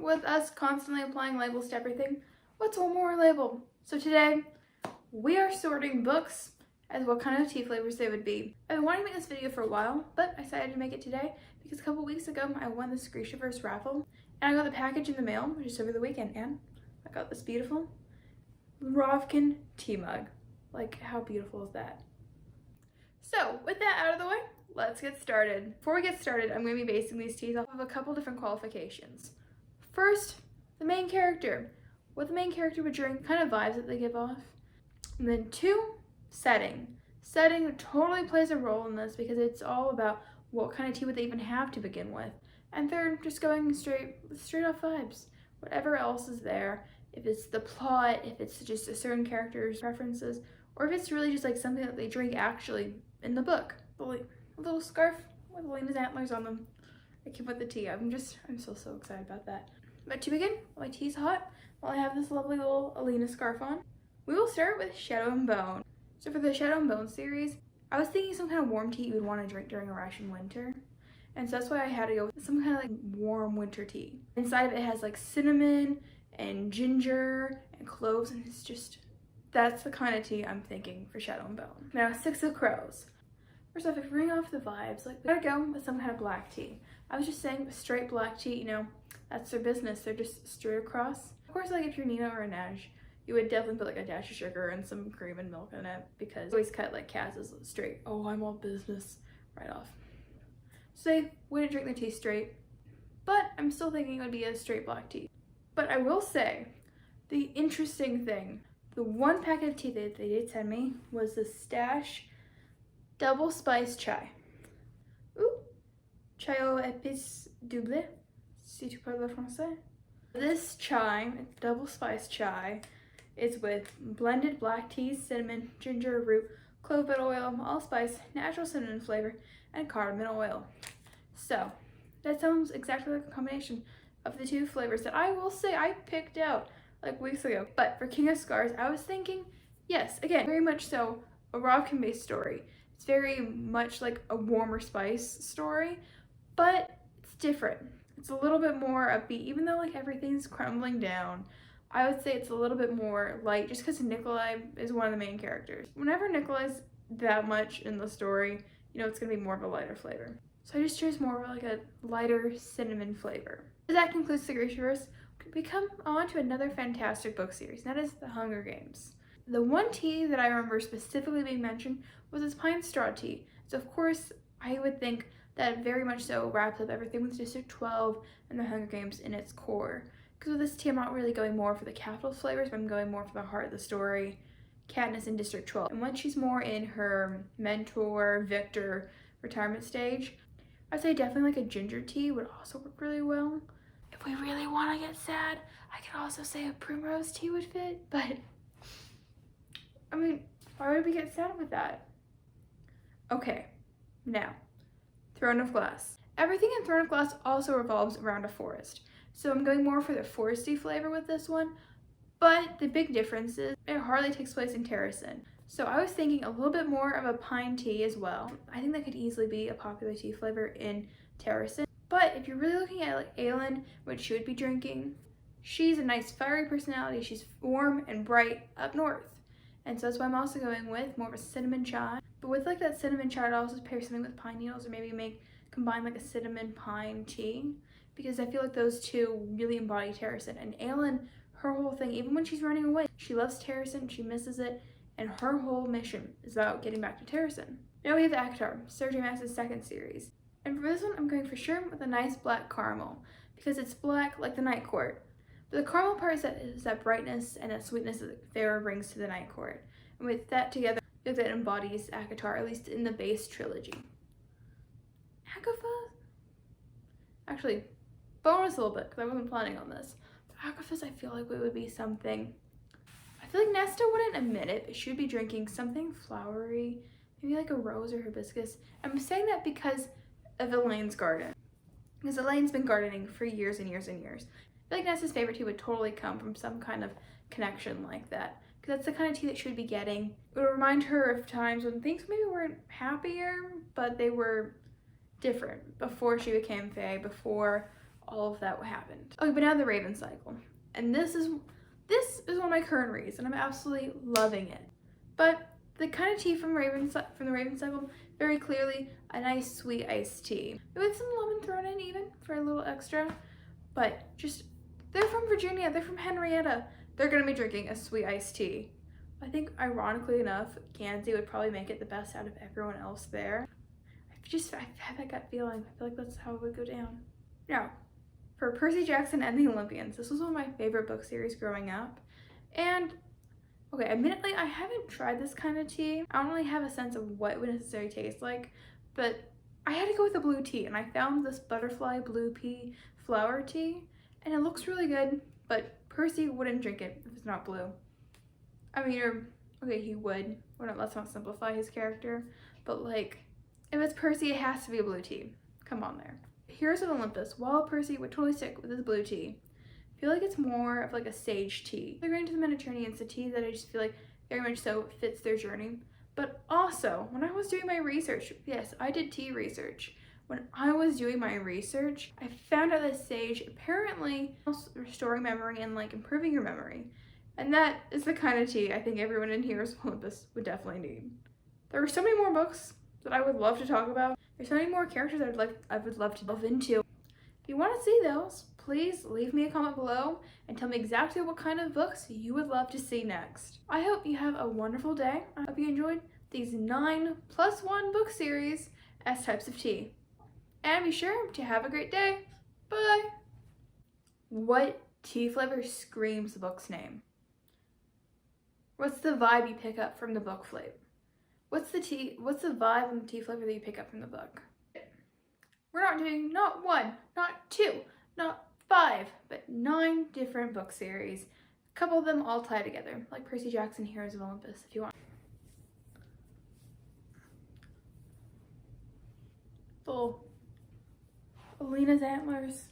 with us constantly applying labels to everything, what's one more label? So today, we are sorting books as what kind of tea flavors they would be. I've been wanting to make this video for a while, but I decided to make it today because a couple weeks ago I won the Screechiverse raffle and I got the package in the mail just over the weekend, and I got this beautiful Rovkin tea mug. Like, how beautiful is that? So with that out of the way, let's get started. Before we get started, I'm going to be basing these teas off of a couple different qualifications. First, the main character. What the main character would drink, kind of vibes that they give off. And then two, setting. Setting totally plays a role in this because it's all about what kind of tea would they even have to begin with. And third, just going straight off vibes. Whatever else is there, if it's the plot, if it's just a certain character's preferences, or if it's really just like something that they drink actually in the book. A little scarf with Alina's antlers on them. I came with the tea. I'm so excited about that. But to begin, while my tea's hot, while I have this lovely little Alina scarf on, we will start with Shadow and Bone. So for the Shadow and Bone series, I was thinking some kind of warm tea you would want to drink during a Russian winter. And so that's why I had to go with some kind of like warm winter tea. Inside of it has like cinnamon and ginger and cloves, and it's just, that's the kind of tea I'm thinking for Shadow and Bone. Now, Six of Crows. First off, if we're ring off the vibes, like, we gotta go with some kind of black tea. I was just saying, straight black tea, you know, that's their business. They're just straight across. Of course, like if you're Nina or Inej, you would definitely put like a dash of sugar and some cream and milk in it because they always cut like Kaz's straight. Oh, I'm all business right off. So they wouldn't drink the tea straight, but I'm still thinking it would be a straight black tea. But I will say, the interesting thing, the one packet of tea that they did send me was the Stash double spice chai. Ooh, chai aux épices doublées, si tu parles français. This chai, double spice chai, is with blended black teas, cinnamon, ginger root, clove bud oil, allspice, natural cinnamon flavor, and cardamom oil. So that sounds exactly like a combination of the two flavors that I will say I picked out like weeks ago. But for King of Scars, I was thinking, yes, again, very much so a Rovkin based story. It's very much like a warmer spice story, but it's different. It's a little bit more upbeat, even though like everything's crumbling down. I would say it's a little bit more light just because Nikolai is one of the main characters. Whenever Nikolai's that much in the story, you know, it's gonna be more of a lighter flavor. So I just chose more of like a lighter cinnamon flavor. That concludes the Screechiverse. We come on to another fantastic book series, and that is The Hunger Games. The one tea that I remember specifically being mentioned was this pine straw tea. So of course, I would think that very much so wraps up everything with District 12 and The Hunger Games in its core. Because with this tea, I'm not really going more for the capital flavors, but I'm going more for the heart of the story, Katniss in District 12. And once she's more in her mentor, Victor retirement stage, I'd say definitely like a ginger tea would also work really well. If we really want to get sad, I could also say a primrose tea would fit, but I mean, why would we get sad with that? Okay, now, Throne of Glass. Everything in Throne of Glass also revolves around a forest. So I'm going more for the foresty flavor with this one, but the big difference is it hardly takes place in Terracin. So I was thinking a little bit more of a pine tea as well. I think that could easily be a popular tea flavor in Terracin. But if you're really looking at like Aelin, what she would be drinking, she's a nice fiery personality. She's warm and bright up north. And so that's why I'm also going with more of a cinnamon chai. But with like that cinnamon chai, I'd also pair something with pine needles or maybe combine like a cinnamon pine tea. Because I feel like those two really embody Terracin. And Aelin, her whole thing, even when she's running away, she loves Terracin, she misses it, and her whole mission is about getting back to Terracin. Now we have the ACOTAR, Sir J. Maas's second series. And for this one, I'm going for sure with a nice black caramel, because it's black like the Night Court. But the caramel part is that brightness and that sweetness that Farah brings to the Night Court. And with that together, I feel that embodies ACOTAR, at least in the base trilogy. Akafas? Actually, bonus a little bit, because I wasn't planning on this. But Akafas, I feel like it would be something. I feel like Nesta wouldn't admit it, but she would be drinking something flowery, maybe like a rose or hibiscus. I'm saying that because of Elaine's garden. Because Elaine's been gardening for years and years and years. I feel like Nesta's favorite tea would totally come from some kind of connection like that. Because that's the kind of tea that she would be getting. It would remind her of times when things maybe weren't happier, but they were different before she became Fae, before all of that happened. Okay, but now the Raven cycle. And this is one of my current reads, and I'm absolutely loving it. But the kind of tea from the Raven cycle, very clearly a nice sweet iced tea. With some lemon thrown in even for a little extra. But just, they're from Virginia, they're from Henrietta. They're gonna be drinking a sweet iced tea. I think ironically enough, Gansey would probably make it the best out of everyone else there. I have that gut feeling. I feel like that's how it would go down. Now, for Percy Jackson and the Olympians, this was one of my favorite book series growing up. And, okay, admittedly, I haven't tried this kind of tea. I don't really have a sense of what it would necessarily taste like, but I had to go with the blue tea, and I found this butterfly blue pea flower tea, and it looks really good, but Percy wouldn't drink it if it's not blue. I mean, okay, he would. Let's not simplify his character, but like, if it's Percy, it has to be a blue tea. Come on there. Heroes of Olympus, while Percy would totally stick with his blue tea, I feel like it's more of like a sage tea. They're going to the Mediterranean, it's a tea that I just feel like very much so fits their journey. But also, when I was doing my research, yes, I did tea research. When I was doing my research, I found out that sage apparently helps restoring memory and like improving your memory. And that is the kind of tea I think everyone in Heroes of Olympus would definitely need. There are so many more books that I would love to talk about. There's so many more characters I would love to delve into. If you want to see those, please leave me a comment below and tell me exactly what kind of books you would love to see next. I hope you have a wonderful day. I hope you enjoyed these 9+1 book series as types of tea. And be sure to have a great day. Bye! What tea flavor screams the book's name? What's the vibe you pick up from the book flavor? What's the vibe and the tea flavor that you pick up from the book? We're not doing not 1, not 2, not 5, but 9 different book series. A couple of them all tie together, like Percy Jackson, Heroes of Olympus, if you want. Full Alina's antlers.